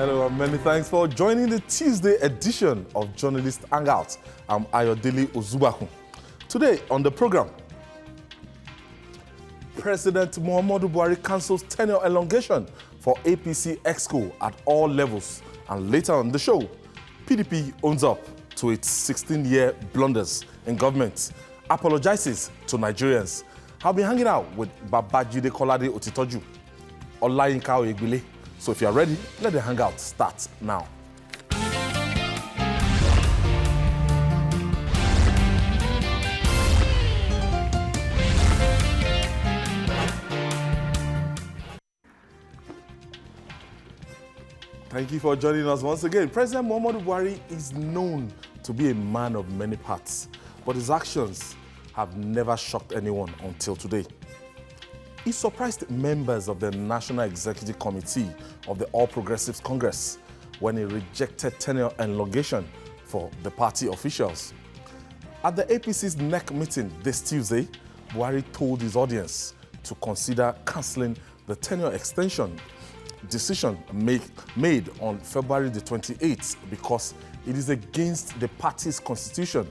Hello, and many thanks for joining the Tuesday edition of Journalist Hangout. I'm Ayodele Ozubaku. Today on the program, President Muhammadu Buhari cancels tenure elongation for APC exco at all levels. And later on the show, PDP owns up to its 16-year blunders in government, apologizes to Nigerians. I'll be hanging out with Babajide Kolade Otitoju, Olayinka Oyegbile. So if you're ready, let the hangout start now. Thank you for joining us once again. President Muhammadu Buhari is known to be a man of many parts, but his actions have never shocked anyone until today. He surprised members of the National Executive Committee of the All Progressives Congress when he rejected tenure elongation for the party officials. At the APC's NEC meeting this Tuesday, Buhari told his audience to consider cancelling the tenure extension decision made on February the 28th because it is against the party's constitution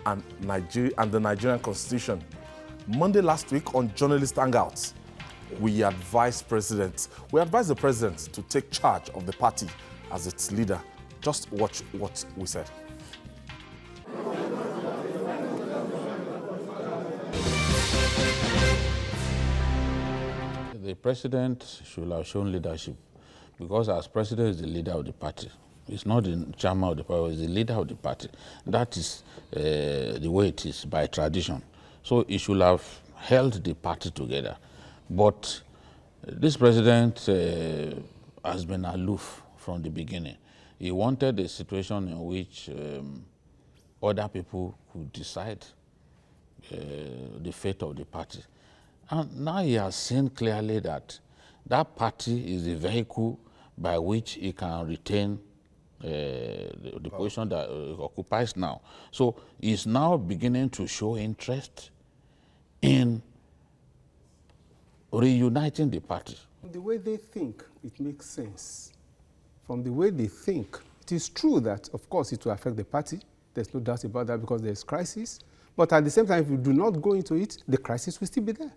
and the Nigerian constitution. Monday last week on Journalist Hangouts, we advised the president to take charge of the party as its leader. Just watch what we said. The president should have shown leadership because as president is the leader of the party. It's not the chairman of the party, it's the leader of the party. That is the way it is by tradition. So he should have held the party together. But this president has been aloof from the beginning. He wanted a situation in which other people could decide the fate of the party. And now he has seen clearly that that party is the vehicle by which he can retain the position that he occupies now. So he's now beginning to show interest in reuniting the party. The way they think, it makes sense. From the way they think, it is true that, of course, it will affect the party. There's no doubt about that because there's crisis. But at the same time, if you do not go into it, the crisis will still be there.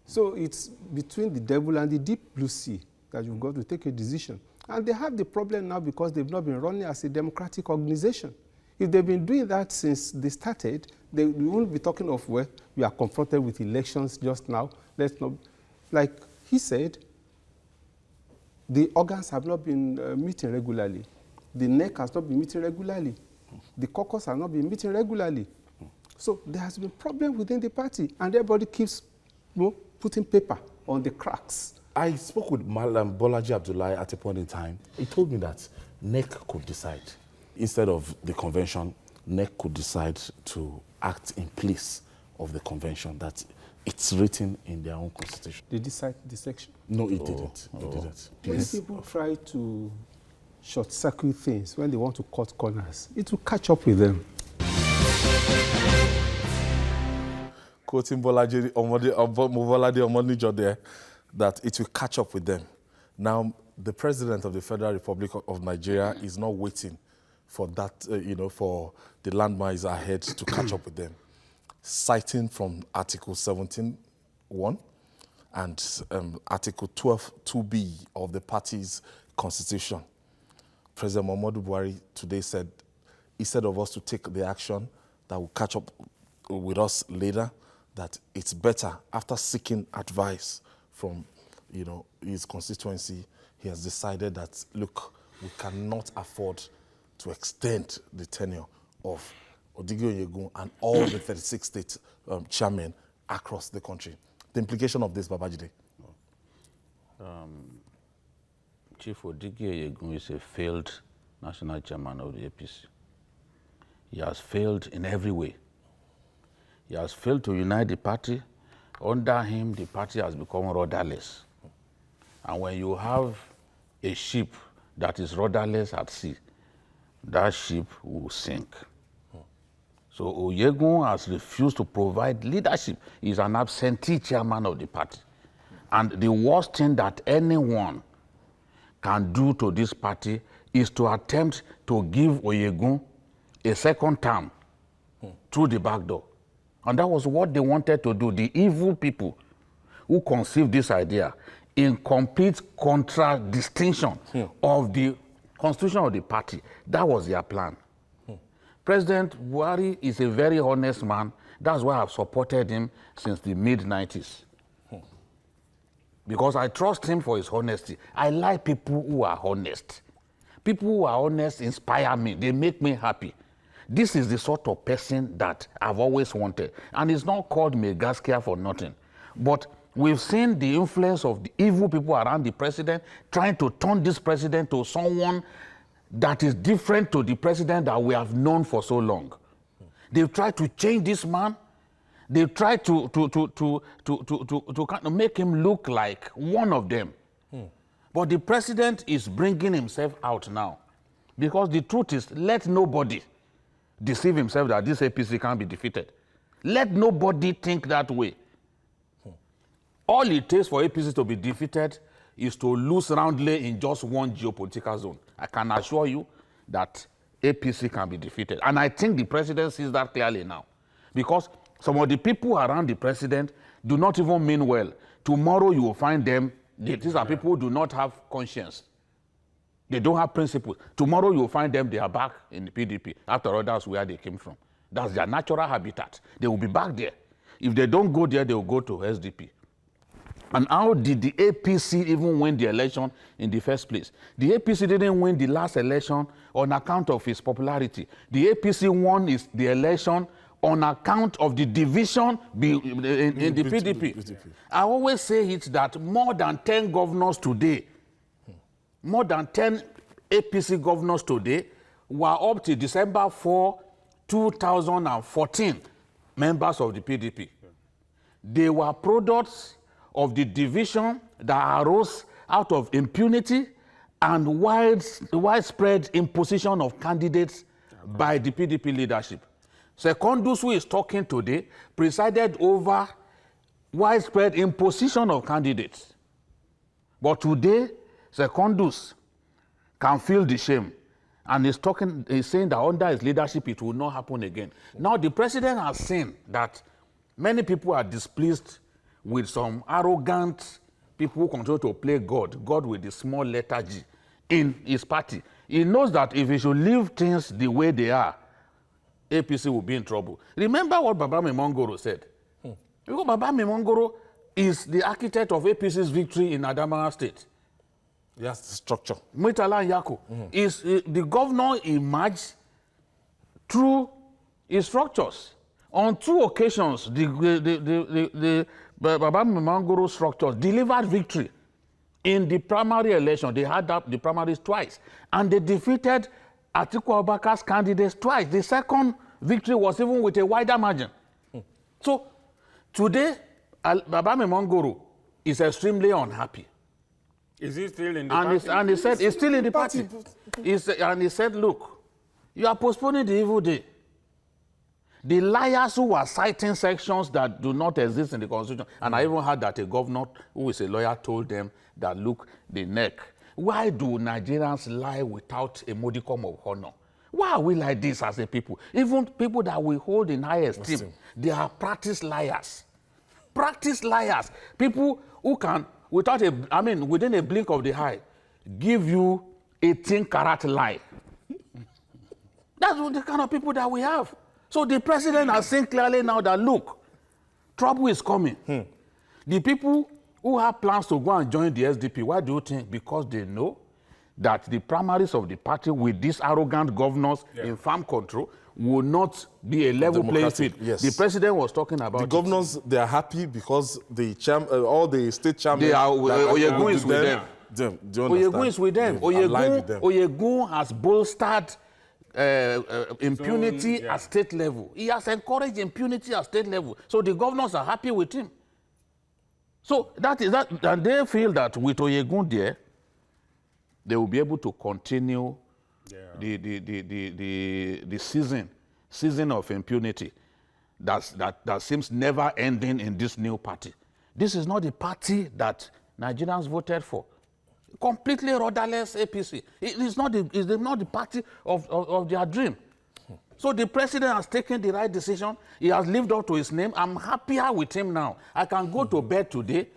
So it's between the devil and the deep blue sea that you've got to take a decision. And they have the problem now because they've not been running as a democratic organization. If they've been doing that since they started, they won't be talking of, well, we are confronted with elections just now. Let's not, like he said, the organs have not been meeting regularly. The NEC has not been meeting regularly. The caucus has not been meeting regularly. So there has been a problem within the party, and everybody keeps putting paper on the cracks. I spoke with Malam Bolaji Abdullahi at a point in time. He told me that NEC could decide. Instead of the convention, NEC could decide to act in place of the convention, that it's written in their own constitution. They decide the section? No, it didn't. It didn't. When people try to short-circuit things, when they want to cut corners, it will catch up with them. Quoting Bolade Omonijo there, that it will catch up with them. Now, the president of the Federal Republic of Nigeria is not waiting for that, for the landmines ahead to catch up with them. Citing from Article 17(1) and Article 12(2)(b) of the party's constitution, President Muhammadu Buhari today said, instead of us to take the action that will catch up with us later, that it's better, after seeking advice from his constituency, he has decided that, look, we cannot afford to extend the tenure of Odigio Yegun and all the 36 state chairmen across the country. The implication of this, Babajide? Chief Odigio Yegun is a failed national chairman of the APC. He has failed in every way. He has failed to unite the party. Under him, the party has become rudderless. And when you have a ship that is rudderless at sea, that ship will sink. So Oyegun has refused to provide leadership. He's an absentee chairman of the party. And the worst thing that anyone can do to this party is to attempt to give Oyegun a second term through the back door. And that was what they wanted to do. The evil people who conceived this idea in complete contradistinction of the constitution of the party. That was their plan. President Buhari is a very honest man. That's why I've supported him since the mid-90s. Because I trust him for his honesty. I like people who are honest. People who are honest inspire me. They make me happy. This is the sort of person that I've always wanted. And it's not called Megaskia for nothing. But we've seen the influence of the evil people around the president trying to turn this president to someone that is different to the president that we have known for so long. They've tried to change this man. They've tried to kind of make him look like one of them. But the president is bringing himself out now. Because the truth is, let nobody deceive himself that this APC can't be defeated. Let nobody think that way. All it takes for APC to be defeated is to lose roundly in just one geopolitical zone. I can assure you that APC can be defeated. And I think the president sees that clearly now. Because some of the people around the president do not even mean well. Tomorrow you will find them, these are people who do not have conscience. They don't have principles. Tomorrow you will find them, they are back in the PDP. After all, that's where they came from. That's their natural habitat. They will be back there. If they don't go there, they will go to SDP. And how did the APC even win the election in the first place? The APC didn't win the last election on account of its popularity. The APC won the election on account of the division in the PDP. I always say it that more than 10 governors today, more than 10 APC governors today were up to December 4, 2014 members of the PDP. They were products of the division that arose out of impunity and widespread imposition of candidates by the PDP leadership. Secondus, who is talking today, presided over widespread imposition of candidates. But today, Secondus can feel the shame and is saying that under his leadership it will not happen again. Now the president has seen that many people are displeased with some arrogant people who continue to play God with the small letter G in his party. He knows that if he should leave things the way they are, APC will be in trouble. Remember what Baba Mimongoro said. Because Baba Mimongoro is the architect of APC's victory in Adamawa State. Yes, the structure. Murtala Nyako is the governor emerged through his structures. On 2 occasions, the Baba Mimongoro structures delivered victory in the primary election. They had the primaries twice, and they defeated Atiku Abubakar's candidates twice. The second victory was even with a wider margin. So today, Baba Mimongoro is extremely unhappy. Is he still in the party? And he said, he's still in the party. And he said, look, you are postponing the evil day. The liars who were citing sections that do not exist in the Constitution, and I even heard that a governor who is a lawyer told them that, look, the neck. Why do Nigerians lie without a modicum of honor? Why are we like this as a people? Even people that we hold in high esteem, they are practiced liars. Practiced liars. People who can, within a blink of the eye, give you 18-carat lie. That's the kind of people that we have. So the president has seen clearly now that, look, trouble is coming. The people who have plans to go and join the SDP, why do you think? Because they know that the primaries of the party with these arrogant governors in farm control will not be a level playing field. Yes. The president was talking about the governors, they are happy because the all the state chairmen... Oyegun is with them. Oyegun is with them. Oyegun has bolstered impunity at state level. He has encouraged impunity at state level. So the governors are happy with him. So that is that, and they feel that with Oyegun there, they will be able to continue the season of impunity that seems never ending in this new party. This is not the party that Nigerians voted for. completely rudderless APC. It is not the party of their dream. So the president has taken the right decision. He has lived up to his name. I'm happier with him now. I can go to bed today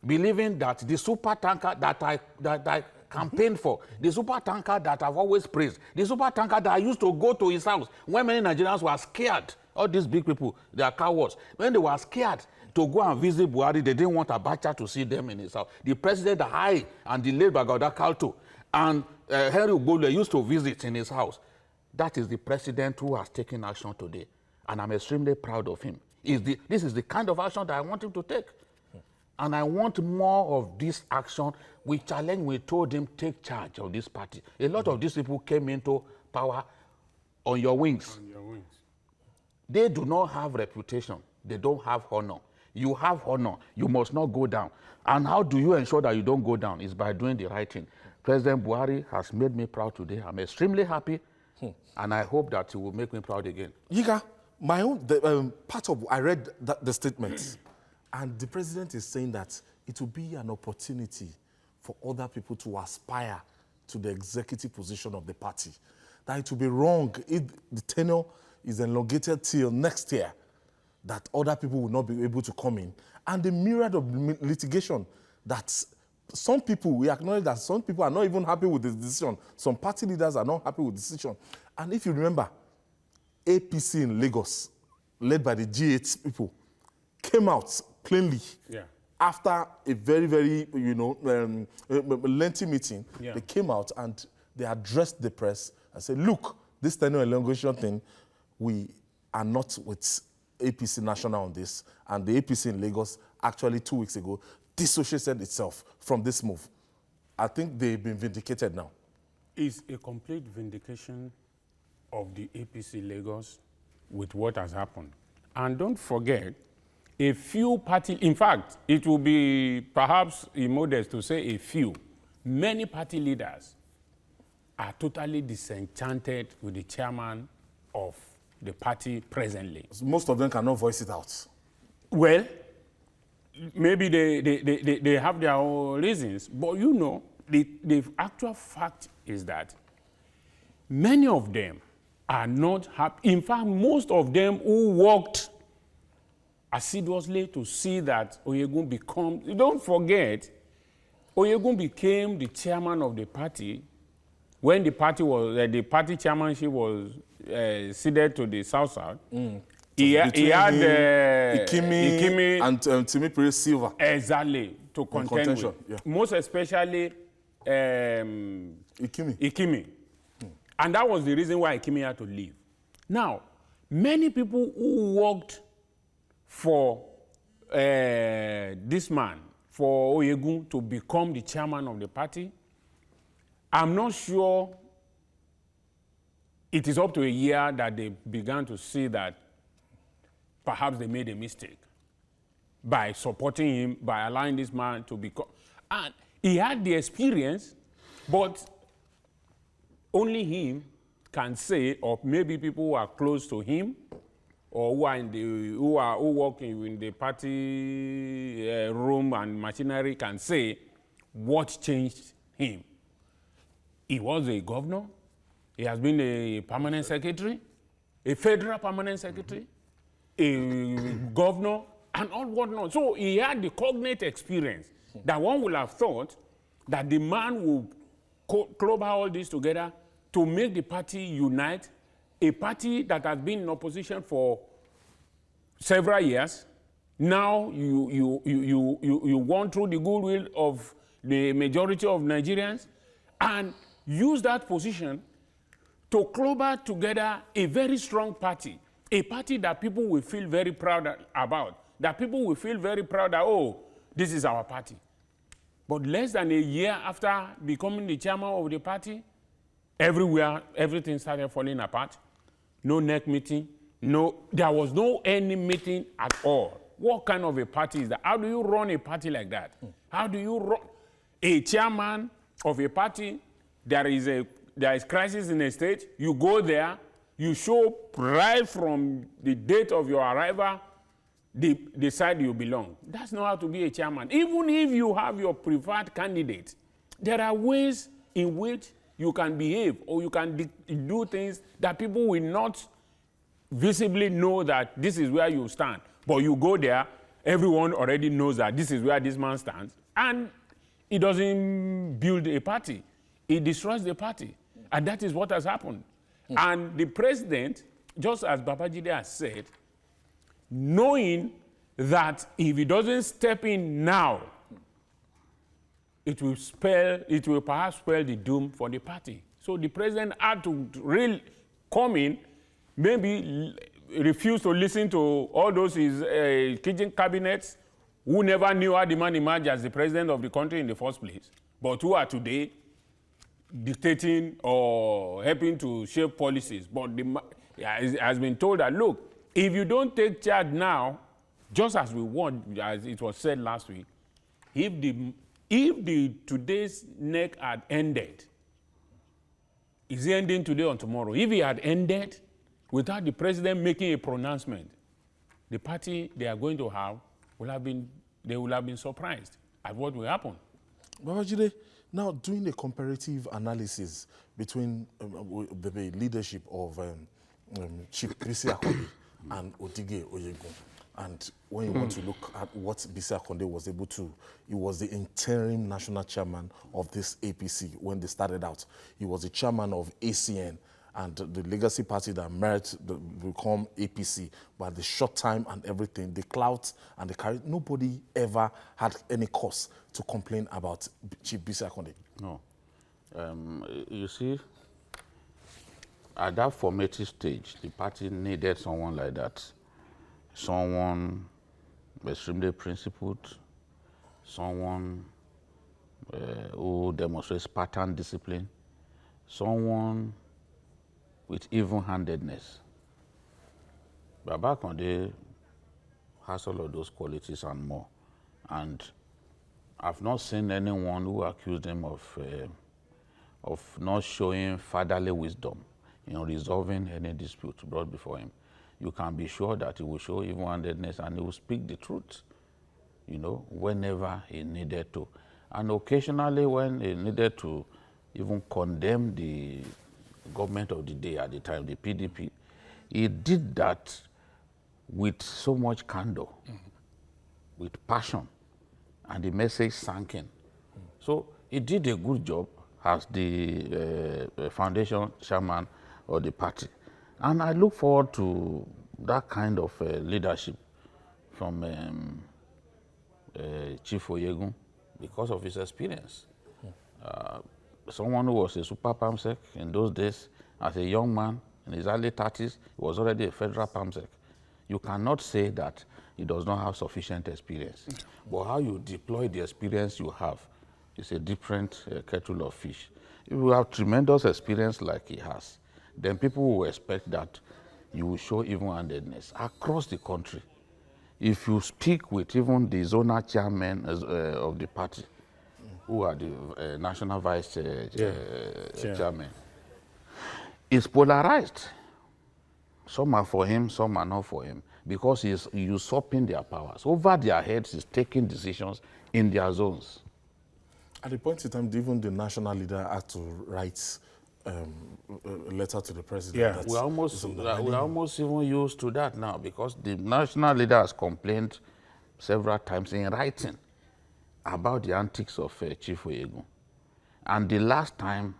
believing that the super tanker that I campaigned for, the super tanker that I've always praised, the super tanker that I used to go to his house when many Nigerians were scared. All these big people, they are cowards. When they were scared to go and visit Buhari, they didn't want Abacha to see them in his house. The president, I and the late Bagauda Kalto and Henry Ogbole used to visit in his house. That is the president who has taken action today, and I'm extremely proud of him. This is the kind of action that I want him to take. And I want more of this action. We challenged, we told him, take charge of this party. A lot of these people came into power on your wings. On your wings. They do not have reputation. They don't have honor. You have honor. You must not go down. And how do you ensure that you don't go down? It's by doing the right thing. President Buhari has made me proud today. I'm extremely happy. And I hope that he will make me proud again. Yiga, my own I read the statement, and the president is saying that it will be an opportunity for other people to aspire to the executive position of the party. That it will be wrong if the tenure is elongated till next year, that other people will not be able to come in. And the myriad of litigation that some people, we acknowledge that some people are not even happy with the decision. Some party leaders are not happy with the decision. And if you remember, APC in Lagos, led by the G8 people, came out plainly after a very, very, lengthy meeting. They came out and they addressed the press and said, look, this tenure elongation thing, we are not with APC National on this. And the APC in Lagos, actually 2 weeks ago, dissociated itself from this move. I think they've been vindicated now. It's a complete vindication of the APC Lagos with what has happened. And don't forget, a few party, in fact, it will be perhaps immodest to say a few, many party leaders are totally disenchanted with the chairman of the party presently. Most of them cannot voice it out. Well, maybe they have their own reasons, but you know, the actual fact is that many of them are not happy. In fact, most of them who worked assiduously to see that Oyegun become, don't forget, Oyegun became the chairman of the party when the party chairmanship was ceded to the South-South. He had Ikimi and Timi Perez Silva. Exactly, to contend with. Yeah. Most especially Ikimi. And that was the reason why Ikimi had to leave. Now, many people who worked for this man, for Oyegun, to become the chairman of the party, I'm not sure it is up to a year that they began to see that perhaps they made a mistake by supporting him, by allowing this man to become. And he had the experience, but only him can say, or maybe people who are close to him, or who work in the party room and machinery can say what changed him. He was a governor. He has been a permanent secretary, a federal permanent secretary, a governor, and all whatnot. So he had the cognate experience that one would have thought that the man would club all this together to make the party unite, a party that has been in opposition for several years. Now you won through the goodwill of the majority of Nigerians and use that position to club together a very strong party, a party that people will feel very proud about, that people will feel very proud that, oh, this is our party. But less than a year after becoming the chairman of the party, everywhere, everything started falling apart. No NEC meeting, there was no any meeting at all. What kind of a party is that? How do you run a party like that? How do you run a chairman of a party? There is crisis in a state. You go there, you show right from the date of your arrival, the side you belong. That's not how to be a chairman. Even if you have your preferred candidate There are ways in which you can behave or you can do things that people will not visibly know that this is where you stand. But you go there, everyone already knows that this is where this man stands, and it doesn't build a party. It destroys the party. And that is what has happened. And the president, just as Babajide has said, knowing that if he doesn't step in now, it will perhaps spell the doom for the party. So the president had to really come in, maybe refuse to listen to all those his kitchen cabinets who never knew how the man emerged as the president of the country in the first place, but who are today dictating or helping to shape policies. But it has been told that, look, if you don't take charge now, just as we want, as it was said last week, if today's NEC had ended, is it ending today or tomorrow? If it had ended without the president making a pronouncement, the party they are going to have will have been surprised at what will happen. Babajide, now doing a comparative analysis between the leadership of Chief Bisi Akande and Odige Oyegun, and when you want to look at what Bisi Akande was able to, he was the interim national chairman of this APC when they started out. He was the chairman of ACN, and the legacy party that merit become APC, but the short time and everything, the clout and the carry, nobody ever had any cause to complain about Chief Bisi Akande. No. You see, at that formative stage, the party needed someone like that. Someone extremely principled, someone who demonstrates pattern discipline, someone with even-handedness. Baba Akande has all of those qualities and more. And I've not seen anyone who accused him of not showing fatherly wisdom in resolving any dispute brought before him. You can be sure that he will show even-handedness and he will speak the truth, you know, whenever he needed to. And occasionally when he needed to even condemn the government of the day at the time, the PDP, he did that with so much candor, with passion, and the message sank in. So he did a good job as the foundation chairman of the party. And I look forward to that kind of leadership from Chief Oyegun because of his experience. Someone who was a super PAMSEC in those days, as a young man in his early 30s, he was already a federal PAMSEC. You cannot say that he does not have sufficient experience. But how you deploy the experience you have is a different kettle of fish. If you have tremendous experience like he has, then people will expect that you will show even-handedness across the country. If you speak with even the zonal chairmen of the party, who are the national vice chairman, it's polarized. Some are for him, some are not for him, because he's usurping their powers. Over their heads, he's taking decisions in their zones. At the point in time, even the national leader had to write a letter to the president. Yeah, we're almost even used to that now, because the national leader has complained several times in writing about the antics of Chief Oyegun. And the last time,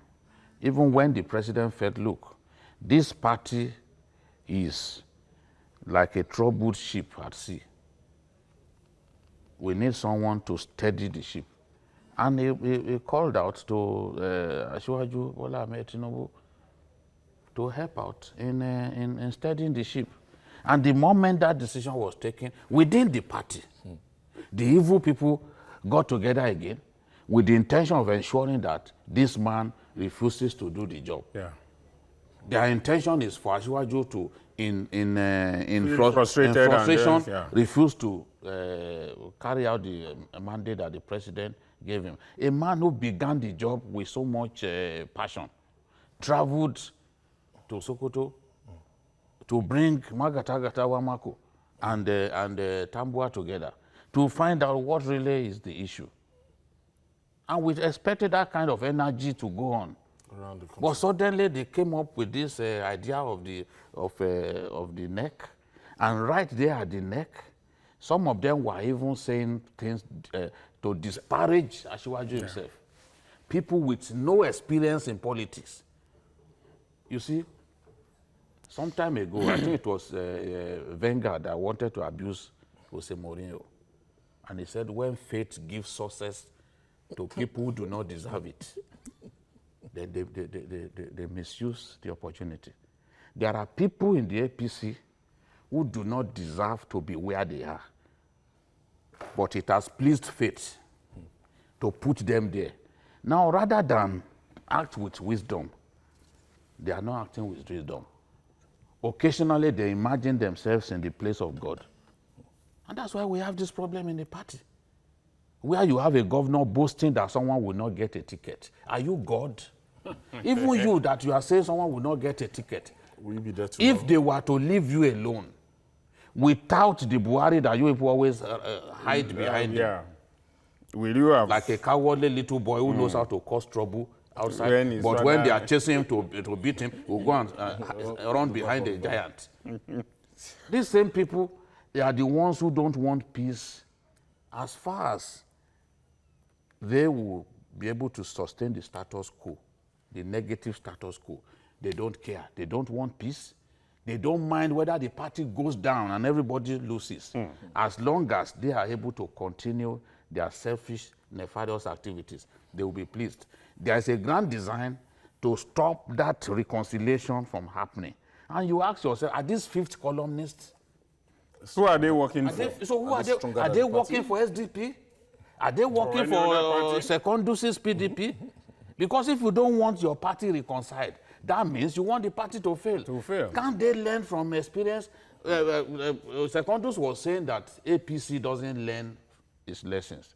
even when the president felt, look, this party is like a troubled ship at sea. We need someone to steady the ship. And he called out to Asiwaju Bola Ahmed Tinubu to help out in steadying the ship. And the moment that decision was taken, within the party, the evil people got together again with the intention of ensuring that this man refuses to do the job. Yeah. Their intention is for Asiwaju to, in Frustrated frustration, and refuse to carry out the mandate that the president gave him. A man who began the job with so much passion, traveled to Sokoto to bring Magatagata Wamako and Tambua together to find out what really is the issue. And we expected that kind of energy to go on. Around the country. But suddenly they came up with this idea of the neck. And right there at the neck, some of them were even saying things to disparage Asiwaju himself. People with no experience in politics. You see, some time ago, I think it was Wenger that wanted to abuse Jose Mourinho. And he said, when fate gives success to people who do not deserve it, then they misuse the opportunity. There are people in the APC who do not deserve to be where they are. But it has pleased fate to put them there. Now, rather than act with wisdom, they are not acting with wisdom. Occasionally, they imagine themselves in the place of God. And that's why we have this problem in the party, where you have a governor boasting that someone will not get a ticket. Are you God? Even you that you are saying someone will not get a ticket, Will you be there tomorrow? if they were to leave you alone, without the Buhari that you people always hide behind him, Yeah. Will you have... like a cowardly little boy who knows how to cause trouble outside, When his but when they are father- chasing him to beat him, he will go and run behind a giant. These same people, they are the ones who don't want peace as far as they will be able to sustain the status quo, the negative status quo. They don't care. They don't want peace. They don't mind whether the party goes down and everybody loses, as long as they are able to continue their selfish, nefarious activities. They will be pleased. There is a grand design to stop that reconciliation from happening. And you ask yourself, are these fifth columnists? Who are they working Are for? they, so who Are are they they? stronger Are than they the working for SDP? Are they working any other for party? Secondus's PDP? Because if you don't want your party reconciled, that means you want the party to fail. To fail. Can't they learn from experience? Secondus was saying that APC doesn't learn its lessons,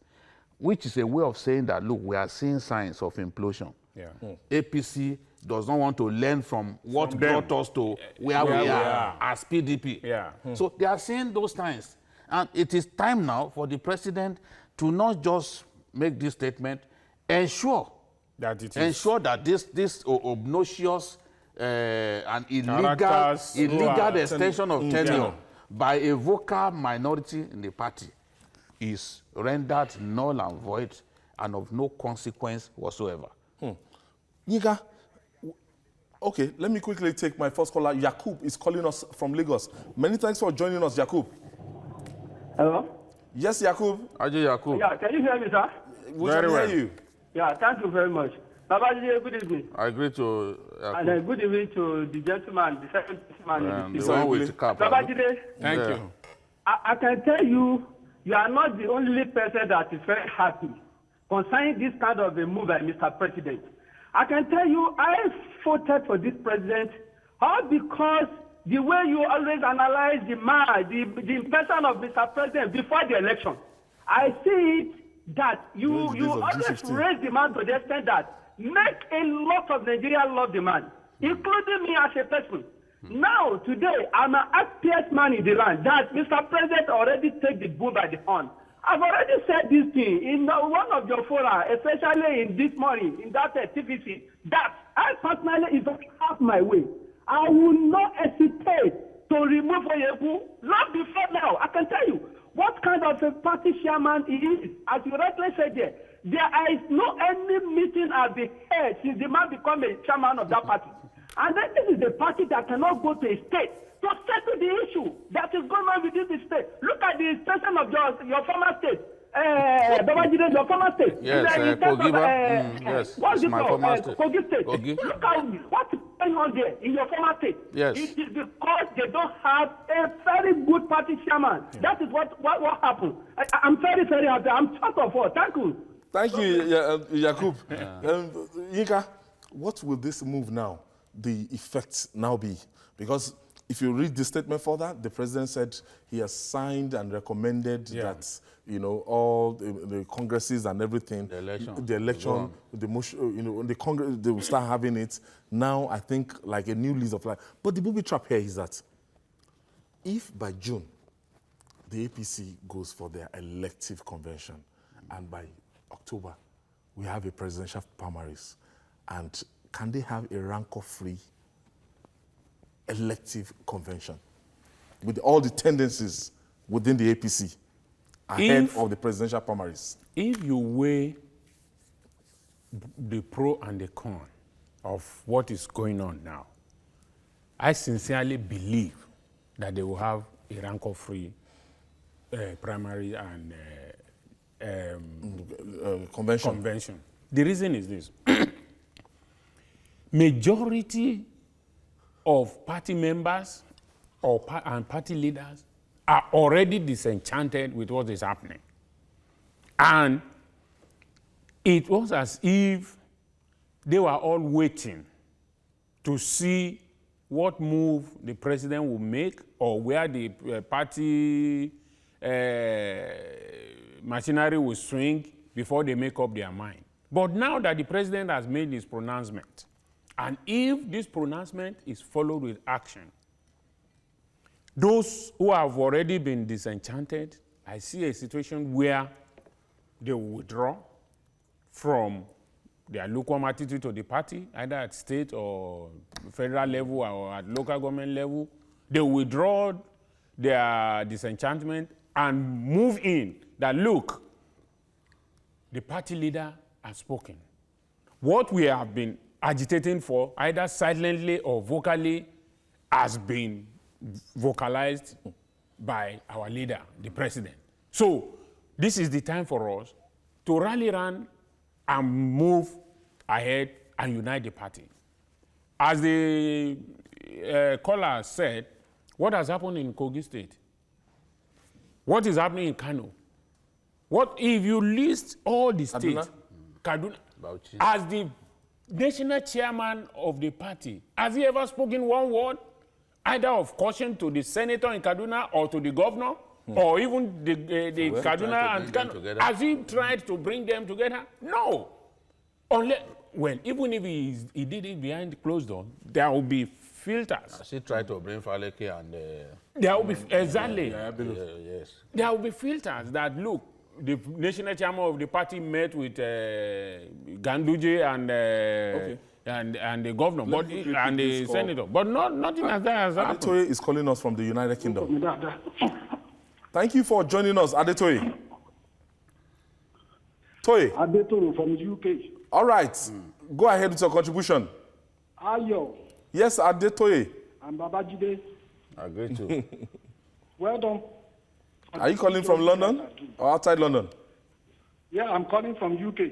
which is a way of saying that, look, we are seeing signs of implosion. Yeah. APC does not want to learn from what From them. brought us to where we are as PDP. Yeah. So they are seeing those signs. And it is time now for the president to not just make this statement, ensure That it is... ensure that this obnoxious and Characters who illegal are extension of yeah. tenure by a vocal minority in the party is rendered null and void and of no consequence whatsoever. Yinka, okay, let me quickly take my first caller. Yakub is calling us from Lagos. Many thanks for joining us, Yakub. Hello? Yes, Yakub, Ajay Yakub, Yeah, can you hear me, sir? we Very can well. hear you. Yeah, thank you very much. Babajide, good evening. I agree to And Yakub. good evening to the gentleman, the second gentleman. And in the the one with the cap. Babajide, Thank Yeah. you. I can tell you, you are not the only person that is very happy concerning this kind of a move by Mr. President. I can tell you, I voted for this president all because the way you always analyze the man, the person of Mr. President before the election, I see it that you During the days of always G15. raise the man to the extent that make a lot of Nigerians love the man, including me as a person. Now, today, I'm an happiest man in the land that Mr. President already take the bull by the horn. I've already said this thing in one of your fora, especially in this morning, in that TVC, that I personally, if I have my way, I will not hesitate to remove Oyegun. Not before now, I can tell you what kind of a party chairman he is. As you rightly said there is no any meeting at the head since the man become a chairman of that party. And then this is a party that cannot go to a state to settle the issue that is going on within the state. Look at the extension of your former state. Babajide, your former state. Yes, Kogi, yes, what's it's it my called? former state. Kogi state. Kogi. Look at what's going on there in your former state. Yes. It is because they don't have a very good party chairman. That is what happened. I'm very, very happy. I'm short of all. Thank you. Thank you, Yakub. Yinka, what will this move now, the effect now be? Because if you read the statement further, the president said he has signed and recommended that, you know, all the congresses and everything, the election, the motion, you know, the Congress, they will start having it. Now, I think like a new lease of life. But the booby trap here is that if by June, the APC goes for their elective convention, and by October, we have a presidential primaries, and can they have a rancor-free elective convention with all the tendencies within the APC ahead of the presidential primaries? If you weigh the pro and the con of what is going on now, I sincerely believe that they will have a rancor-free primary and convention. The reason is this. Majority of party members and party leaders are already disenchanted with what is happening. And it was as if they were all waiting to see what move the president will make or where the party machinery will swing before they make up their mind. But now that the president has made his pronouncement, and if this pronouncement is followed with action, those who have already been disenchanted, I see a situation where they will withdraw from their lukewarm attitude to the party, either at state or federal level or at local government level. They will withdraw their disenchantment and move in that, look, the party leader has spoken. What we have been agitating for, either silently or vocally, has been vocalized by our leader, the president. So this is the time for us to rally around and move ahead and unite the party. As the caller said, what has happened in Kogi State? What is happening in Kano? What if you list all the states, Kaduna, as the national chairman of the party, has he ever spoken one word, either of caution to the senator in Kaduna or to the governor, or even the Kaduna and Kano? Has he tried to bring them together? No. Unless, well, even if he did it behind closed doors, there will be filters. Has he tried to bring Faleke and... there will be, exactly. yes. There will be filters that, look, the national chairman of the party met with Ganduje and the governor and the senator. But nothing as that has happened. Adetoye is calling us from the United Kingdom. Thank you for joining us, Adetoye. Toye. Adetoye from the UK. All right. Go ahead with your contribution. Ayo. Yes, Adetoye. And Babajide. Agree to. Well done. Are you calling from London or outside London? Yeah, I'm calling from UK.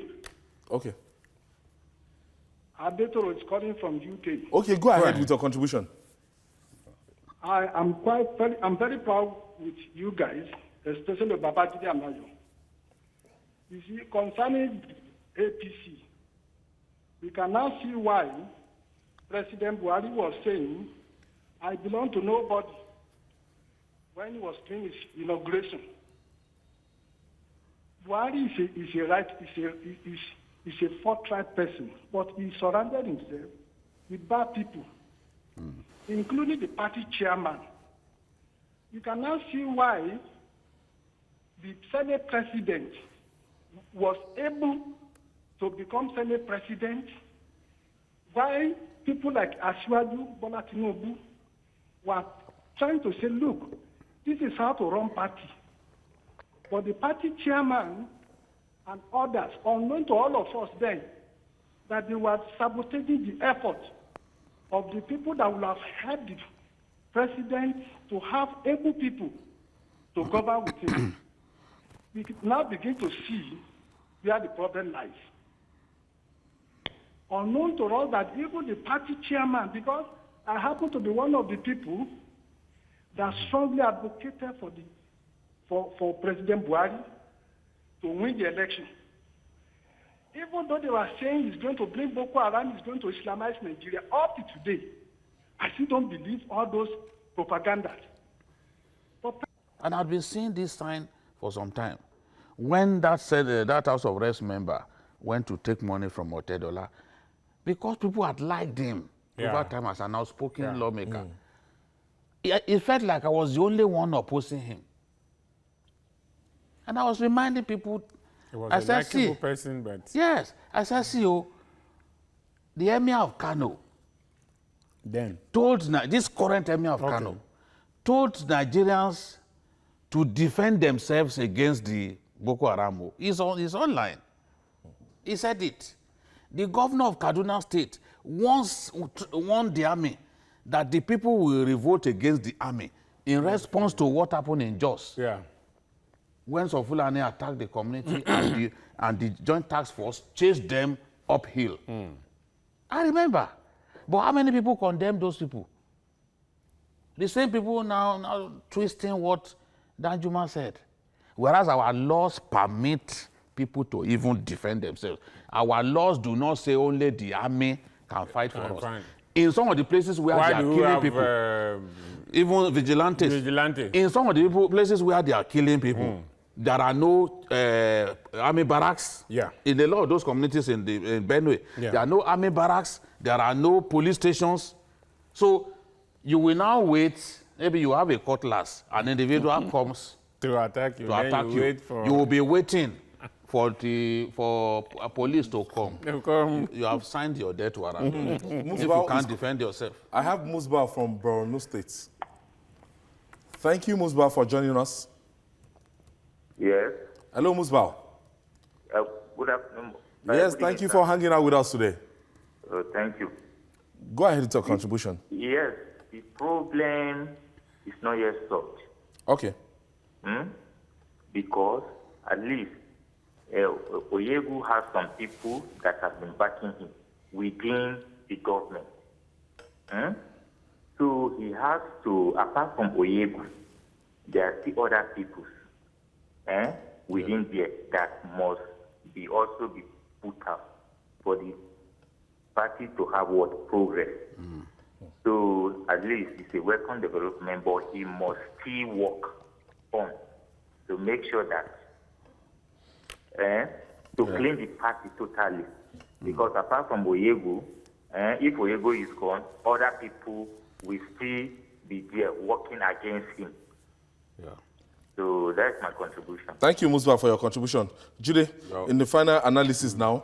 Okay. Adetoye is calling from UK. Okay, go ahead with your contribution. I'm very proud with you guys, especially Babajide and Ayo. You see, concerning APC, we can now see why President Buhari was saying, I belong to nobody, when he was doing his inauguration. Buhari is a forthright person, but he surrounded himself with bad people, including the party chairman. You can now see why the Senate president was able to become Senate president, why people like Asiwaju Bola Tinubu were trying to say, look, this is how to run party. But the party chairman and others, unknown to all of us then, that they were sabotaging the effort of the people that would have helped the president to have able people to govern with him. We now begin to see where the problem lies. Unknown to us that even the party chairman, because I happen to be one of the people that strongly advocated for President Buhari to win the election. Even though they were saying he's going to bring Boko Haram, he's going to Islamize Nigeria, up to today, I still don't believe all those propagandas. And I've been seeing this sign for some time. When that House of Reps member went to take money from Otedola, because people had liked him over time as an outspoken lawmaker, it felt like I was the only one opposing him. And I was reminding people, He was I a said, see, likable person, but yes, I said, see, oh, the Emir of Kano then told, this current Emir of Kano, told Nigerians to defend themselves against the Boko Haram. It's online. He said it. The governor of Kaduna State once warned the army that the people will revolt against the army in response to what happened in Jos. yeah. When some Fulani attacked the community and the Joint Task Force chased them uphill. I remember. But how many people condemn those people? The same people now twisting what Danjuma said. Whereas our laws permit people to even defend themselves. Our laws do not say only the army can fight for us. Fine. In some of the places where Why they are do we killing have people, even vigilantes. vigilante? In some of the places where they are killing people, there are no army barracks. Yeah. In a lot of those communities in Benue, Yeah. there are no army barracks, there are no police stations. So you will now wait, maybe you have a cutlass, an individual comes To attack you. to then attack you. Wait for You will be waiting for police to come. They'll come. You have signed your death warrant. If you Musbah can't is- defend yourself. I have Musbah from Borno State. Thank you, Musbah, for joining us. Yes. Hello, Musbah. Good afternoon. Yes, Good thank you evening, for hanging out with us today. sir. Thank you. Go ahead with your contribution. Yes, the problem is not yet solved. Okay. Because at least Oyegu has some people that have been backing him within the government. So he has to, apart from Oyegu, there are still other people within there that must be also be put out for the party to have what progress. So at least it's a welcome development, but he must still work on to make sure that to clean the party totally. Because apart from Oyegu, if Oyegu is gone, other people will still be there working against him. Yeah. So that's my contribution. Thank you, Musbah, for your contribution. Jude, in the final analysis now,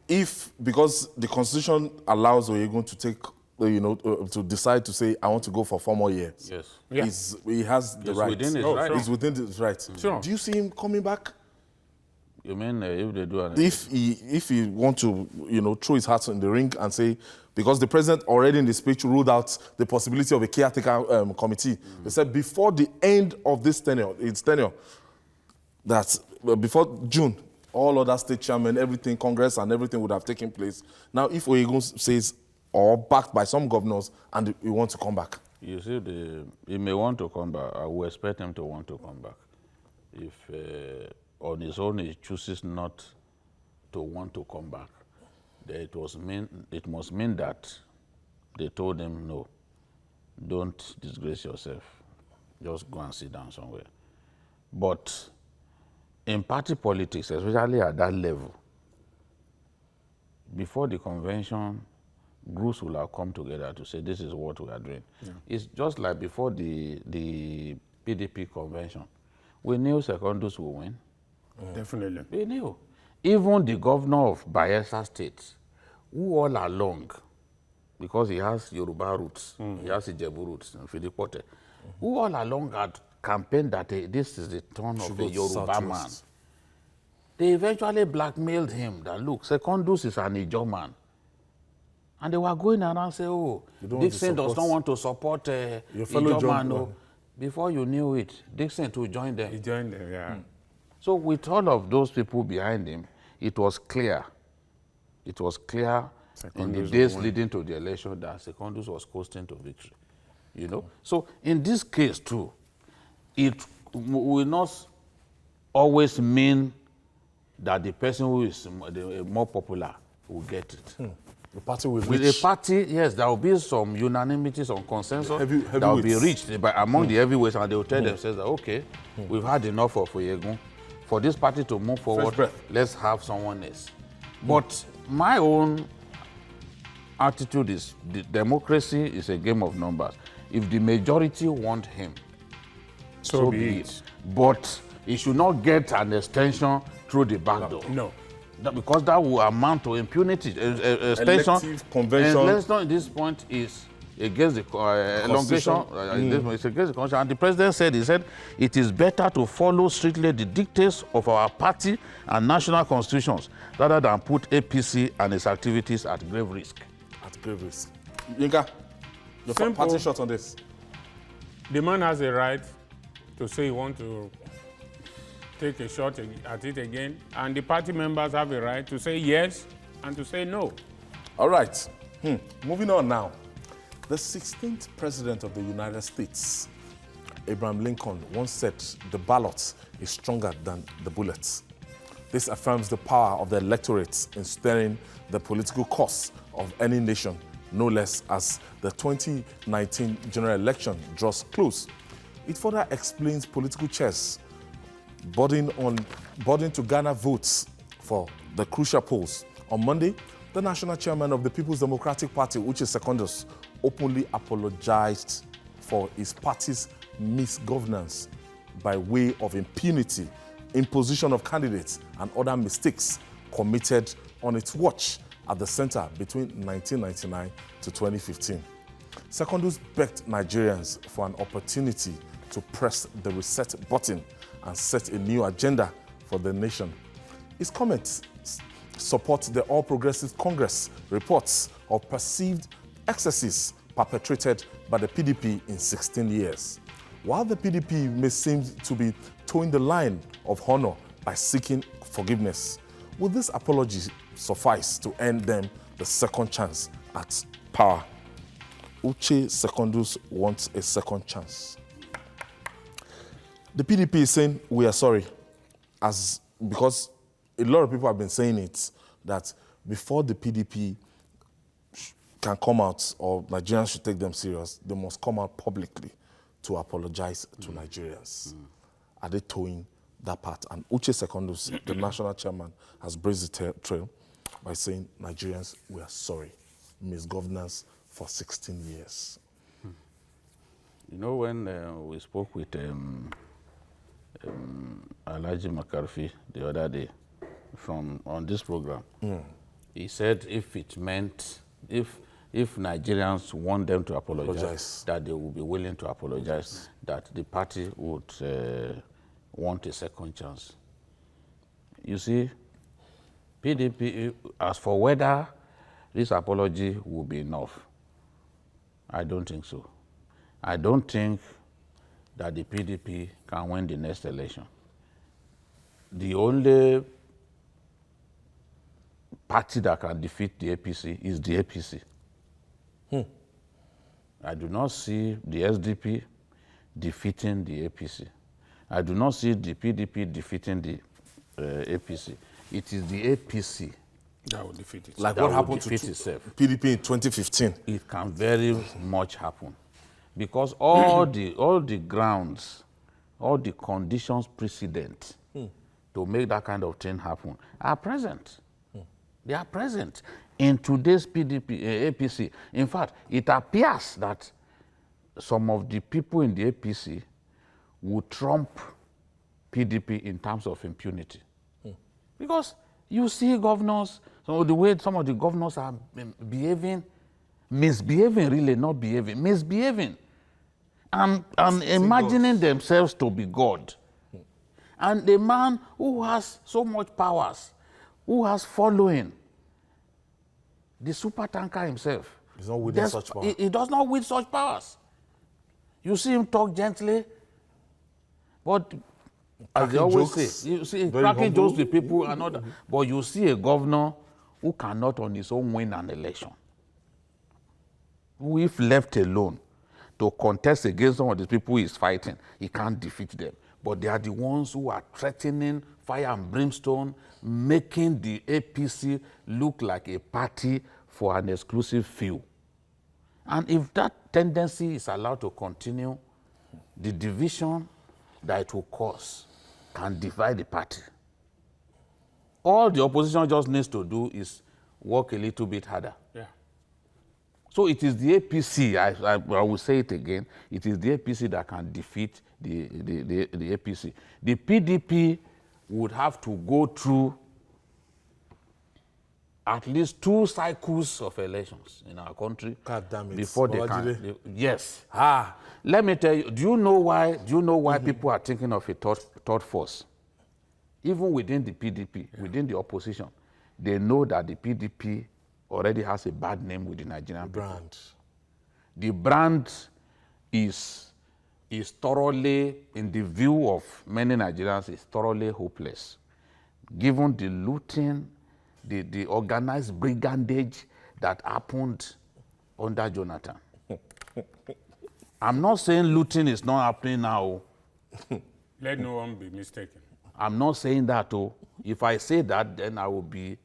because the Constitution allows Oyegun to take, to decide to say, I want to go for 4 more years. Yes. Yeah. He has the It's right. within his right. It's within his right. Sure. Do you see him coming back? You mean if they do an If he want to, throw his hat in the ring and say, because the president already in the speech ruled out the possibility of a caretaker committee. They said before the end of this tenure, that before June, all other state chairmen, everything, Congress and everything would have taken place. Now, if Oyegun says, or backed by some governors, and we want to come back. You see, he may want to come back. I will expect him to want to come back. If on his own he chooses not to want to come back, then it must mean that they told him, no, don't disgrace yourself. Just go and sit down somewhere. But in party politics, especially at that level, before the convention, groups will have come together to say, this is what we are doing. Yeah. It's just like before the PDP convention. We knew Secondus would win. Definitely. We knew. Even the governor of Bayelsa State, who all along, because he has Yoruba roots, he has Ijebu roots, and Filipote, who all along had campaigned that this is the turn of a Yoruba man. They eventually blackmailed him that, look, Secondus is an Ijaw man. And they were going around saying, oh, Dixon does not want to support Ijaw man. No. Before you knew it, Dixon too joined them. He joined them, yeah. So with all of those people behind him, it was clear. It was clear in the days leading to the election that Secondus was coasting to victory. So in this case too, it will not always mean that the person who is more popular will get it. The party will With reach. a party, yes, there will be some unanimity, some consensus Heavyweights. that will be reached among the heavyweights, and they will tell themselves that, okay, we've had enough of Oyegun. For this party to move forward, let's have someone else. But my own attitude is democracy is a game of numbers. If the majority want him, so be it. But he should not get an extension through the back door. No. Because that will amount to impunity. Elective convention. Election at this point is against the elongation. It's against the constitution. And the president said, it is better to follow strictly the dictates of our party and national constitutions rather than put APC and its activities at grave risk. At grave risk. Yinka, your Simple. parting shot on this. The man has a right to say he wants to take a shot at it again, and the party members have a right to say yes and to say no. All right. Moving on now. The 16th president of the United States, Abraham Lincoln, once said the ballot is stronger than the bullets. This affirms the power of the electorate in steering the political course of any nation, no less as the 2019 general election draws close. It further explains political chess, burden to garner votes for the crucial polls. On Monday, the national chairman of the People's Democratic Party, Uche Secondus, openly apologized for his party's misgovernance by way of impunity, imposition of candidates, and other mistakes committed on its watch at the center between 1999 to 2015. Secondus begged Nigerians for an opportunity to press the reset button and set a new agenda for the nation. His comments support the All Progressive Congress reports of perceived excesses perpetrated by the PDP in 16 years. While the PDP may seem to be towing the line of honor by seeking forgiveness, will this apology suffice to earn them the second chance at power? Uche Secondus wants a second chance. The PDP is saying we are sorry, because a lot of people have been saying it, that before the PDP can come out or Nigerians should take them serious, they must come out publicly to apologize to Nigerians. Are they towing that part? And Uche Secondus, the national chairman, has blazed the trail by saying, Nigerians, we are sorry. Misgovernance for 16 years. You know, when we spoke with Alhaji McCarthy the other day on this program, he said if it meant, if Nigerians want them to apologize, that they will be willing to apologize, that the party would want a second chance. You see, PDP, as for whether this apology will be enough, I don't think so. I don't think that the PDP can win the next election. The only party that can defeat the APC is the APC. I do not see the SDP defeating the APC. I do not see the PDP defeating the APC. It is the APC that will defeat it. Like what happened to PDP in 2015? It can very much happen. Because all the grounds, all the conditions precedent to make that kind of thing happen are present. They are present in today's PDP, APC. In fact, it appears that some of the people in the APC would trump PDP in terms of impunity. Because you see governors, so the way some of the governors are misbehaving really, not behaving, misbehaving. And imagining themselves to be God. And the man who has so much powers, who has following, the supertanker himself. He's not wielding such power. He does not wield such powers. You see him talk gently, but as they always say, you see cracking jokes with people and all that. But you see a governor who cannot on his own win an election, who, if left alone to contest against some of the people he's fighting, he can't defeat them. But they are the ones who are threatening fire and brimstone, making the APC look like a party for an exclusive few. And if that tendency is allowed to continue, the division that it will cause can divide the party. All the opposition just needs to do is work a little bit harder. Yeah. So it is the APC, I will say it again, it is the APC that can defeat the APC. The PDP would have to go through at least 2 cycles of elections in our country God damn it. before they Babajide. can. Yes. Let me tell you. Do you know why people are thinking of a third force? Even within the PDP, within the opposition, they know that the PDP already has a bad name with the Nigerian people. Brand. The brand is thoroughly, in the view of many Nigerians, is thoroughly hopeless. Given the looting, the organized brigandage that happened under Jonathan. I'm not saying looting is not happening now. Let no one be mistaken. I'm not saying that. If I say that, then I will be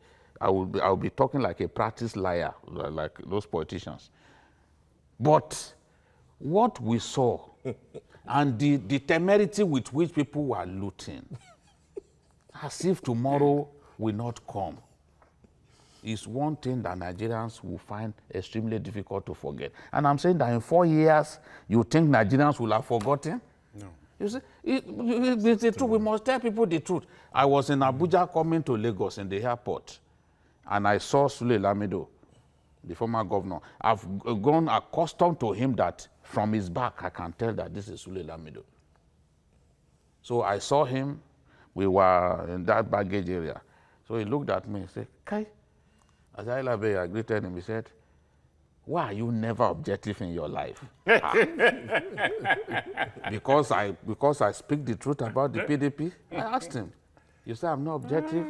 talking like a practiced liar, like those politicians. But what we saw and the temerity with which people were looting, as if tomorrow will not come, is one thing that Nigerians will find extremely difficult to forget. And I'm saying that in 4 years, you think Nigerians will have forgotten? No. You see, it's the truth. We must tell people the truth. I was in Abuja coming to Lagos in the airport, and I saw Sule Lamido, the former governor. I've grown accustomed to him that from his back, I can tell that this is Sule Lamido. So I saw him. We were in that baggage area. So he looked at me and said, Kai. As I greeted him, he said, why are you never objective in your life? Because I speak the truth about the PDP? I asked him. You say I'm not objective?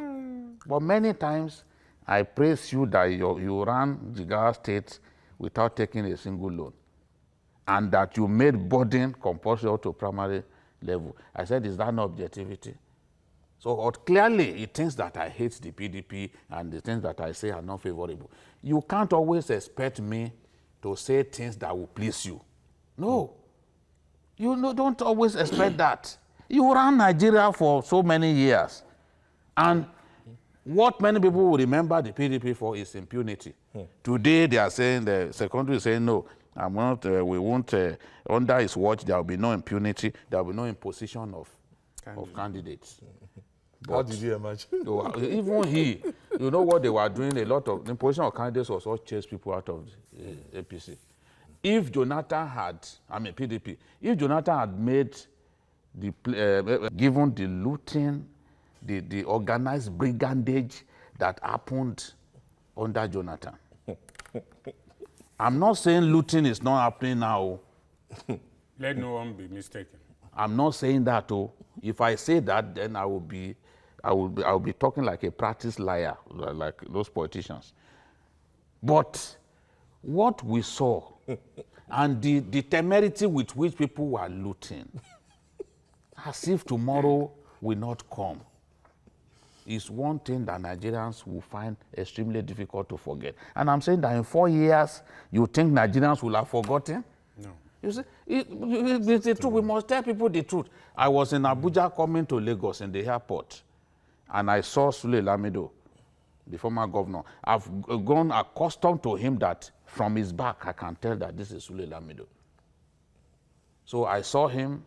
But many times, I praise you that you ran Jigawa State without taking a single loan, and that you made boarding compulsory to primary level. I said, is that not objectivity? So clearly, he thinks that I hate the PDP and the things that I say are not favorable. You can't always expect me to say things that will please you. No. You don't always expect that. You ran Nigeria for so many years. And what many people will remember the PDP for is impunity. Today, they are saying, the secondary is saying, no, we won't, under his watch, there will be no impunity, there will be no imposition of candidates. How did you imagine? Even he, you know what they were doing, a lot of, the imposition of candidates was all chase people out of the APC. If Jonathan had, PDP, if Jonathan had made given the looting, the organized brigandage that happened under Jonathan. I'm not saying looting is not happening now. Let no one be mistaken. I'm not saying that. If I say that, then I will be talking like a practiced liar, like those politicians. But what we saw and the temerity with which people were looting, as if tomorrow will not come, is one thing that Nigerians will find extremely difficult to forget. And I'm saying that in 4 years, you think Nigerians will have forgotten? No. You see, it's the truth. We must tell people the truth. I was in Abuja coming to Lagos in the airport, and I saw Sule Lamido, the former governor. I've grown accustomed to him that from his back, I can tell that this is Sule Lamido. So I saw him.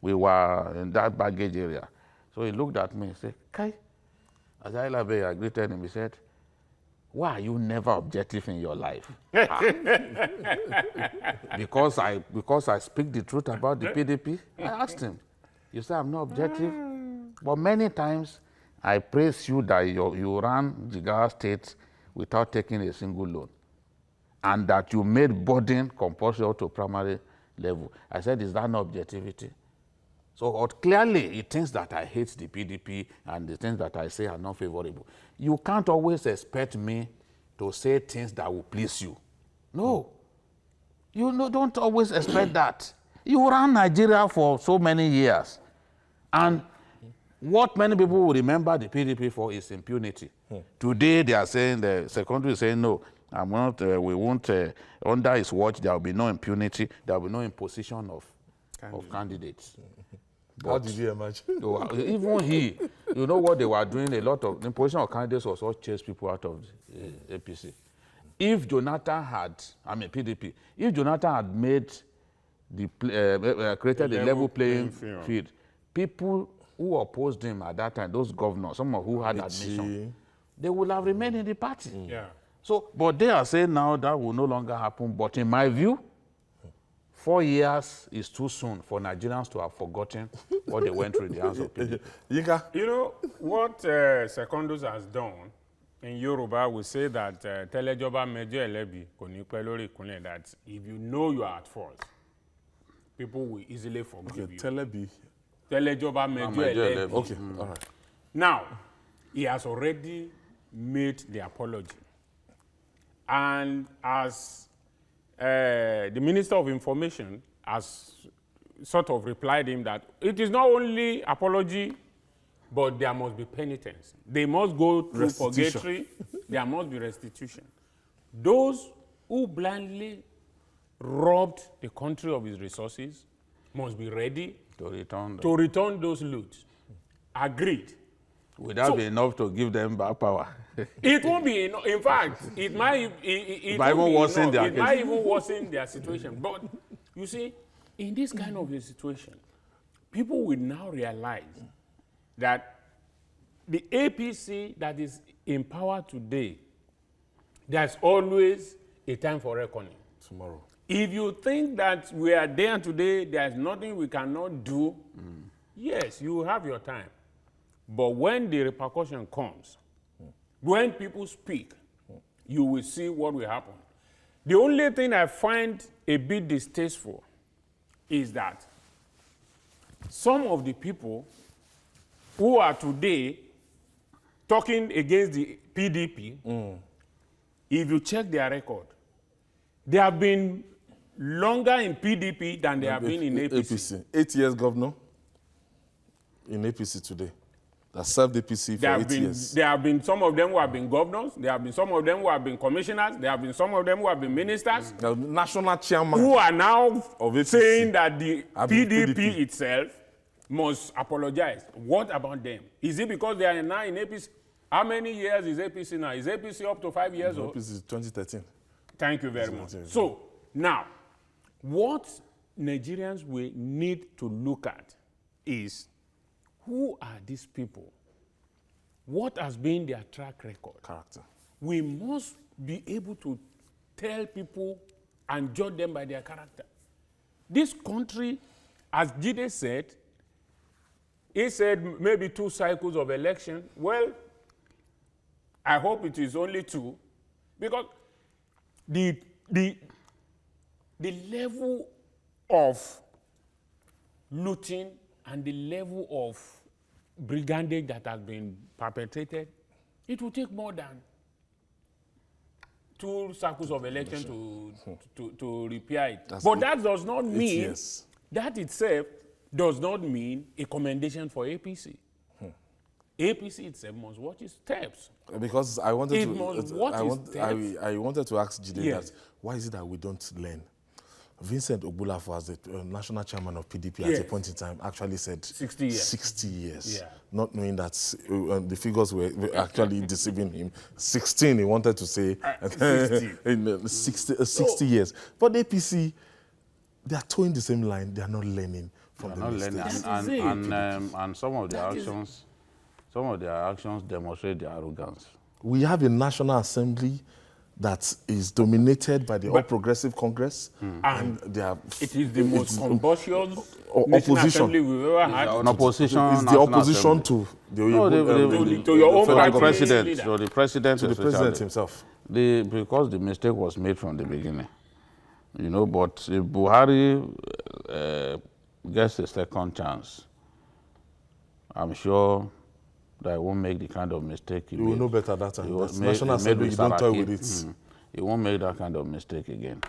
We were in that baggage area. So he looked at me and said, Kai. As I greeted him, he said, why are you never objective in your life? Because I speak the truth about the PDP? I asked him. You say I'm not objective? But many times, I praise you that you ran Jigawa State without taking a single loan, and that you made boarding compulsory to primary level. I said, is that not objectivity? So clearly, he thinks that I hate the PDP and the things that I say are not favorable. You can't always expect me to say things that will please you. No. You don't always expect that. You ran Nigeria for so many years. And what many people will remember the PDP for is impunity. Today, they are saying, the secondary is saying, no, we won't, under his watch, there will be no impunity, there will be no imposition of candidates. How did you imagine? Even he, you know what they were doing, a lot of, the imposition of candidates was all chase people out of the APC. If Jonathan had, PDP, if Jonathan had made created a level playing field, people who opposed him at that time, those governors, some of who had admission, they would have remained in the party. Yeah. So, but they are saying now that will no longer happen. But in my view, 4 years is too soon for Nigerians to have forgotten what they went through in the hands of people. You know, what Secondus has done in Yoruba, we say that telejoba mejo elebi kò ní pẹ́ lórí ìkúnlẹ̀, that if you know you are at fault, people will easily forgive you. Telejoba mejo elebi. Okay, all right. Now, he has already made the apology. And as the Minister of Information has sort of replied him that it is not only apology, but there must be penitence. They must go through purgatory. There must be restitution. Those who blindly robbed the country of its resources must be ready To return them. to return those loot. Agreed. Would that be enough to give them back power? It won't be enough. In fact, it might Might won't even be worsen enough. their It might case. even worsen their situation. But you see, in this kind of a situation, people will now realize that the APC that is in power today, there's always a time for reckoning. Tomorrow. If you think that we are there today, there's nothing we cannot do, yes, you have your time. But when the repercussion comes, when people speak, you will see what will happen. The only thing I find a bit distasteful is that some of the people who are today talking against the PDP, if you check their record, they have been longer in PDP than they have been in APC. 8 years governor in APC today. That served APC for 8 years. There have been some of them who have been governors. There have been some of them who have been commissioners. There have been some of them who have been ministers. The national chairman Who are now of APC. saying that the Have been PDP itself must apologize. What about them? Is it because they are now in APC? How many years is APC now? Is APC up to 5 years old? APC is 2013. Thank you very much. So now, what Nigerians will need to look at is who are these people? What has been their track record? Character. We must be able to tell people and judge them by their character. This country, as Jide said, he said maybe 2 cycles of election. Well, I hope it is only 2, because the level of looting and the level of brigandage that has been perpetrated, it will take more than 2 cycles of election to repair it. But that does not mean, that itself does not mean a commendation for APC. APC itself must watch its steps. Because I wanted It to, must watch its steps. I wanted to ask Jide Yes. that why is it that we don't learn? Vincent Ogbulafo, as the national chairman of PDP at Yes. a point in time, actually said 60 years. 60 years, Yeah. not knowing that the figures were actually deceiving him. 16, he wanted to say, 60 years. But the APC, they are towing the same line. They are not learning from the mistakes. And some of their actions demonstrate their arrogance. We have a National Assembly that is dominated by the All Progressive Congress, and they are. It is the most combustion opposition. assembly we've ever had. An opposition. It's the National opposition Assembly. to the to your own to the party president, leader. to the president, to the especially. president himself. Because the mistake was made from the beginning, you know. But if Buhari gets a second chance, I'm sure that he won't make the kind of mistake he You made. will know better that time. He That's was National Assembly, you don't toy with it. He won't make that kind of mistake again.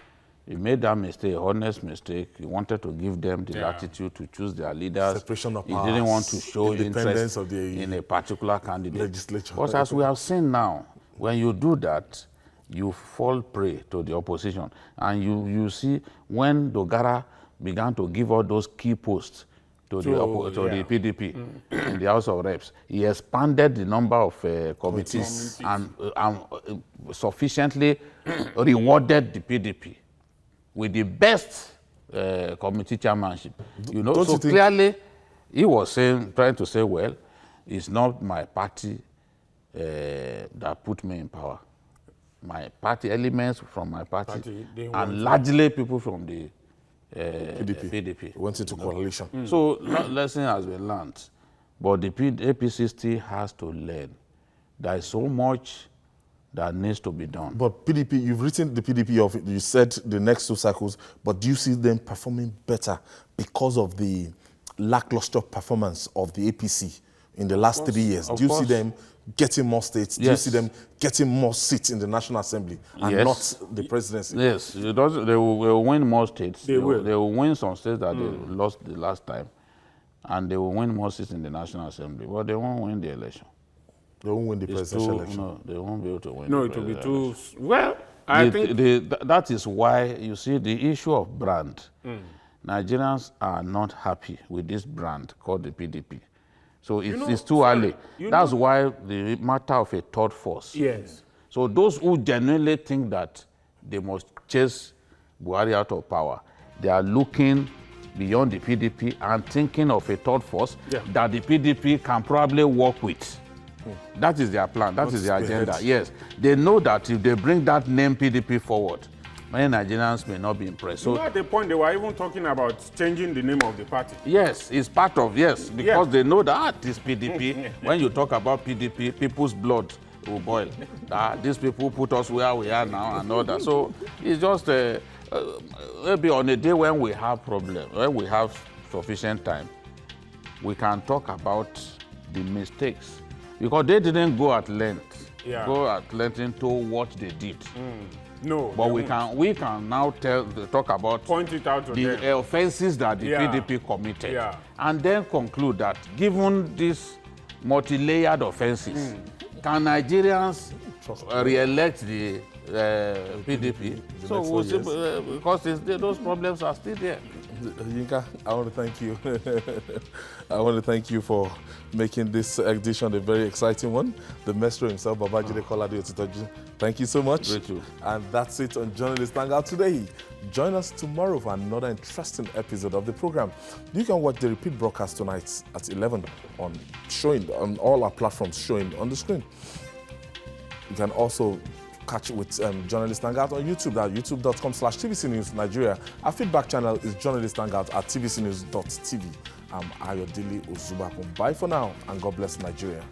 He made that mistake, honest mistake. He wanted to give them the latitude to choose their leaders. Separation of He didn't want to powers, show independence interest of the in a particular candidate. legislature. But as we have seen now, when you do that, you fall prey to the opposition. And you see when Dogara began to give all those key posts to the PDP in the House of Reps, he expanded the number of committees and sufficiently rewarded the PDP with the best committee chairmanship. You know, Don't so you think- clearly he was trying to say, well, it's not my party that put me in power. My party, elements from my party and largely people from the PDP. Went into coalition. So lesson has been learned. But the APC still has to learn. There is so much that needs to be done. But PDP, you've written the PDP off. You said the next 2 cycles, but do you see them performing better because of the lackluster performance of the APC in the last 3 years? Do you see them getting more states? Do you see them getting more seats in the National Assembly and not the presidency? Yes, they will win more states. They will win some states that they lost the last time, and they will win more seats in the National Assembly, but they won't win the election. They won't win the presidential election. No, they won't be able to win. No, it will be too... Well, I think... that is why, you see, the issue of brand. Nigerians are not happy with this brand called the PDP. So it's too early. That's why the matter of a third force. Yes. So those who genuinely think that they must chase Buhari out of power, they are looking beyond the PDP and thinking of a third force that the PDP can probably work with. That is their plan. That is their agenda. Yes. They know that if they bring that name PDP forward, many Nigerians may not be impressed. So at the point they were even talking about changing the name of the party. Yes, it's part of, because they know that this PDP, when you talk about PDP, people's blood will boil. These people put us where we are now and all that. So it's just maybe on a day when we have problems, when we have sufficient time, we can talk about the mistakes. Because they didn't go at length, into what they did. No, but we can now talk about point it out to the offenses that the PDP committed, and then conclude that given these multi-layered offenses, can Nigerians re-elect the PDP? So we'll see, because those problems are still there. Yinka, I want to thank you. I want to thank you for making this edition a very exciting one. The maestro himself, Babajide Kolade Otitoju. Thank you so much. Great too. And that's it on Journalist Hangout today. Join us tomorrow for another interesting episode of the program. You can watch the repeat broadcast tonight at 11 showing on all our platforms, showing on the screen. You can also catch it with Journalist Hangout on YouTube at youtube.com/TVC News Nigeria. Our feedback channel is Journalist Hangout at tvcnews.tv. I'm Ayodele Ozubakun. Bye for now, and God bless Nigeria.